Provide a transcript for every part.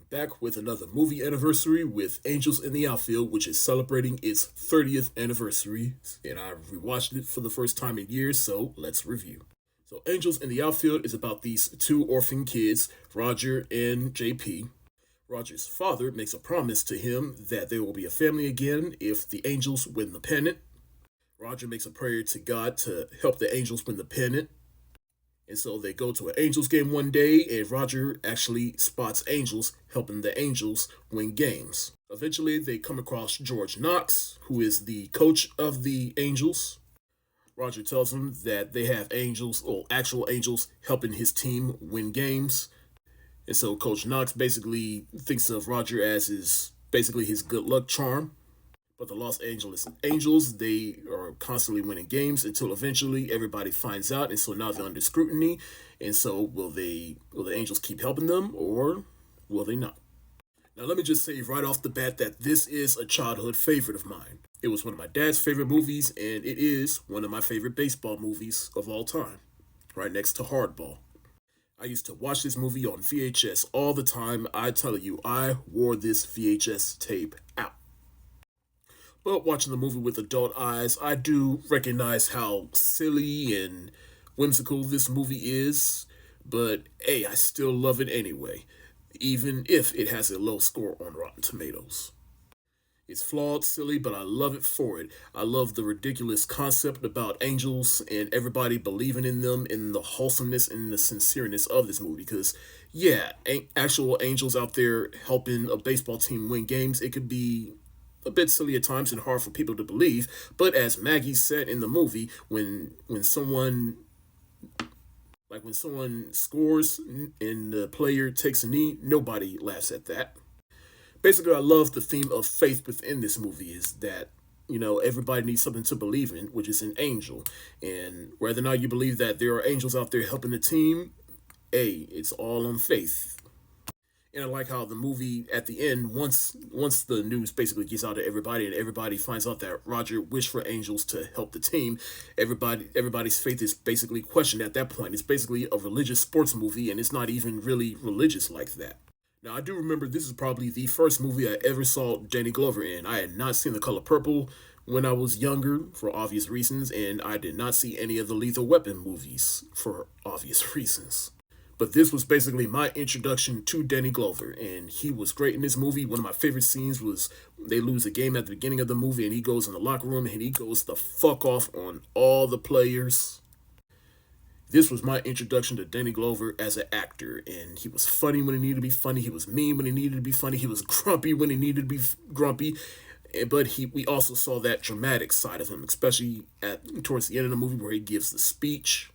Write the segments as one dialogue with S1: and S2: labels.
S1: Back with another movie anniversary with Angels in the Outfield, which is celebrating its 30th anniversary. And I rewatched it for the first time in years, so let's review. So, Angels in the Outfield is about these two orphan kids, Roger and JP. Roger's father makes a promise to him that they will be a family again if the Angels win the pennant. Roger makes a prayer to God to help the Angels win the pennant. And so they go to an Angels game one day, and Roger actually spots Angels helping the Angels win games. Eventually, they come across George Knox, who is the coach of the Angels. Roger tells him that they have angels, or actual angels, helping his team win games. And so Coach Knox basically thinks of Roger as his good luck charm. But the Los Angeles Angels, they are constantly winning games until eventually everybody finds out, and so now they're under scrutiny. And so will the Angels keep helping them, or will they not? Now let me just say right off the bat that this is a childhood favorite of mine. It was one of my dad's favorite movies, and it is one of my favorite baseball movies of all time, right next to Hardball. I used to watch this movie on VHS all the time. I tell you, I wore this VHS tape out. But watching the movie with adult eyes, I do recognize how silly and whimsical this movie is. But hey, I still love it anyway, even if it has a low score on Rotten Tomatoes. It's flawed, silly, but I love it for it. I love the ridiculous concept about angels and everybody believing in them, and the wholesomeness and the sincereness of this movie. Because, yeah, actual angels out there helping a baseball team win games, it could be a bit silly at times and hard for people to believe. But as Maggie said in the movie, when someone scores and the player takes a knee, nobody laughs at that. Basically, I love the theme of faith within this movie is that everybody needs something to believe in, which is an angel. And whether or not you believe that there are angels out there helping the team, hey, it's all on faith. And I like how the movie at the end, once the news basically gets out to everybody and everybody finds out that Roger wished for angels to help the team, everybody's faith is basically questioned at that point. It's basically a religious sports movie, and it's not even really religious like that. Now I do remember this is probably the first movie I ever saw Danny Glover in. I had not seen The Color Purple when I was younger for obvious reasons, and I did not see any of the Lethal Weapon movies for obvious reasons. But this was basically my introduction to Danny Glover, and he was great in this movie. One of my favorite scenes was they lose a game at the beginning of the movie, and he goes in the locker room and he goes the fuck off on all the players. This was my introduction to Danny Glover as an actor, and he was funny when he needed to be funny. He was mean when he needed to be funny. He was grumpy when he needed to be grumpy. But we also saw that dramatic side of him, especially towards the end of the movie where he gives the speech.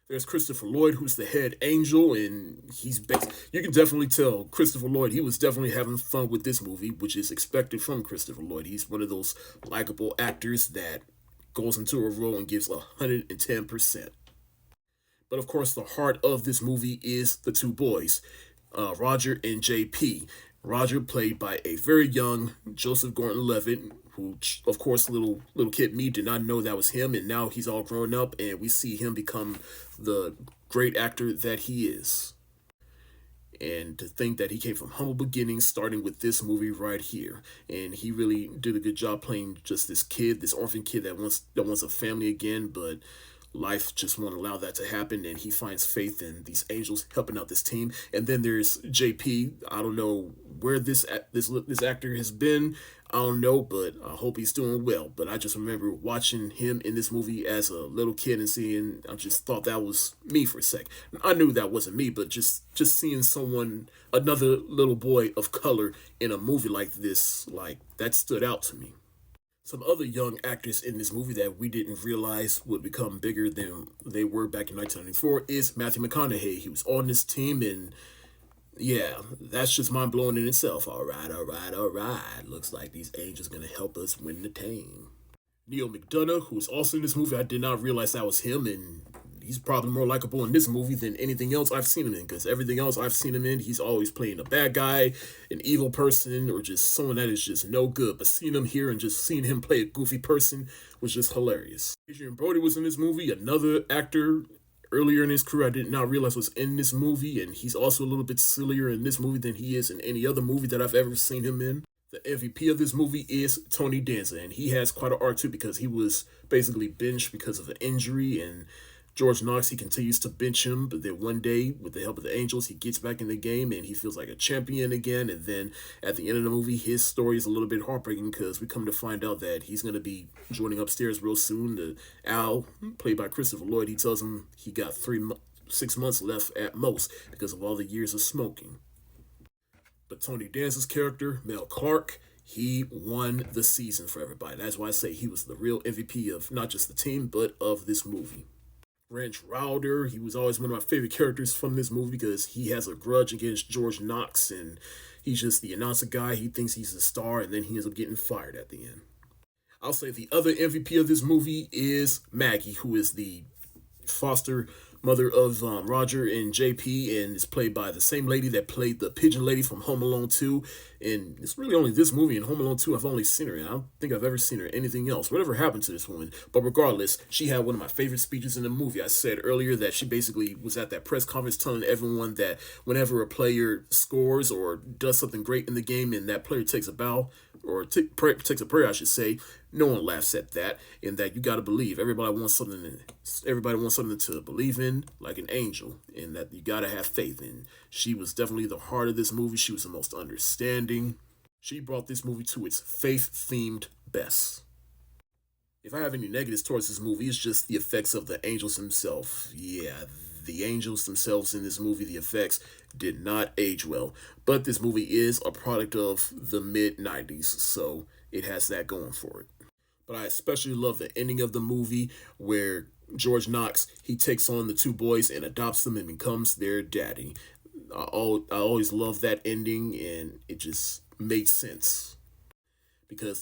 S1: There's Christopher Lloyd, who's the head angel, and you can definitely tell Christopher Lloyd, he was definitely having fun with this movie, which is expected from Christopher Lloyd. He's one of those likable actors that goes into a role and gives 110%. But of course, the heart of this movie is the two boys, Roger and JP. Roger, played by a very young Joseph Gordon-Levitt, who, of course, little kid me did not know that was him, and now he's all grown up, and we see him become the great actor that he is. And to think that he came from humble beginnings, starting with this movie right here, and he really did a good job playing just this kid, this orphan kid that wants a family again, but life just won't allow that to happen, and he finds faith in these angels helping out this team. And then there's JP. I don't know where this actor has been. I don't know, but I hope he's doing well. But I just remember watching him in this movie as a little kid and I just thought that was me for a sec. I knew that wasn't me, but just seeing another little boy of color in a movie like this, like that stood out to me. Some other young actors in this movie that we didn't realize would become bigger than they were back in 1994 is Matthew McConaughey. He was on this team, and yeah, that's just mind blowing in itself. All right, all right, all right. Looks like these angels gonna help us win the game. Neil McDonough, who was also in this movie, I did not realize that was him, and he's probably more likable in this movie than anything else I've seen him in, because everything else I've seen him in, he's always playing a bad guy, an evil person, or just someone that is just no good. But seeing him here and just seeing him play a goofy person was just hilarious. Adrian Brody was in this movie, another actor earlier in his career I did not realize was in this movie, and he's also a little bit sillier in this movie than he is in any other movie that I've ever seen him in. The MVP of this movie is Tony Danza, and he has quite an arc too because he was basically benched because of an injury, and George Knox, he continues to bench him, but then one day, with the help of the Angels, he gets back in the game and he feels like a champion again. And then at the end of the movie, his story is a little bit heartbreaking because we come to find out that he's going to be joining upstairs real soon. The Al, played by Christopher Lloyd, he tells him he got 6 months left at most because of all the years of smoking. But Tony Danza's character, Mel Clark, he won the season for everybody. That's why I say he was the real MVP of not just the team, but of this movie. Ranch Router, he was always one of my favorite characters from this movie because he has a grudge against George Knox, and he's just the announcer guy. He thinks he's a star, and then he ends up getting fired at the end. I'll say the other MVP of this movie is Maggie, who is the foster mother of Roger and JP, and is played by the same lady that played the pigeon lady from Home Alone 2. And it's really only this movie and Home Alone 2 I've only seen her in. I don't think I've ever seen her in anything else. Whatever happened to this woman? But regardless, she had one of my favorite speeches in the movie. I said earlier that she basically was at that press conference telling everyone that whenever a player scores or does something great in the game and that player takes a bow, or takes a prayer, I should say, no one laughs at that, and that you got to believe. Everybody wants something to believe in, like an angel, and that you got to have faith in. She was definitely the heart of this movie. She was the most understanding. She brought this movie to its faith-themed best. If I have any negatives towards this movie, it's just the effects of the angels themselves. Yeah, the angels themselves in this movie, the effects did not age well. But this movie is a product of the mid-90s, so it has that going for it. But I especially love the ending of the movie where George Knox, he takes on the two boys and adopts them and becomes their daddy. I always love that ending, and it just made sense because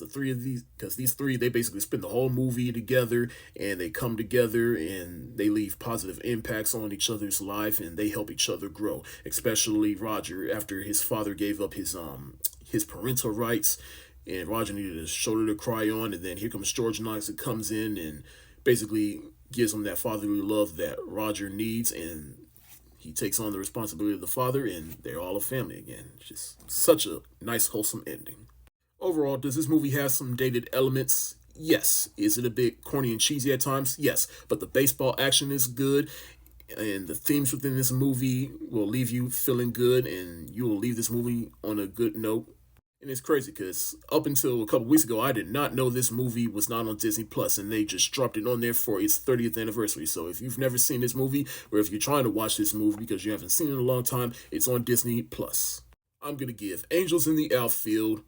S1: these three, they basically spend the whole movie together, and they come together and they leave positive impacts on each other's life, and they help each other grow, especially Roger after his father gave up his parental rights, and Roger needed a shoulder to cry on. And then here comes George Knox, that comes in and basically gives him that fatherly love that Roger needs, and he takes on the responsibility of the father, and they're all a family again. Just such a nice, wholesome ending. Overall, does this movie have some dated elements? Yes. Is it a bit corny and cheesy at times? Yes. But the baseball action is good, and the themes within this movie will leave you feeling good, and you will leave this movie on a good note. And it's crazy because up until a couple weeks ago, I did not know this movie was not on Disney Plus, and they just dropped it on there for its 30th anniversary. So if you've never seen this movie, or if you're trying to watch this movie because you haven't seen it in a long time, it's on Disney Plus. I'm gonna give Angels in the Outfield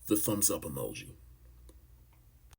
S1: the thumbs up emoji.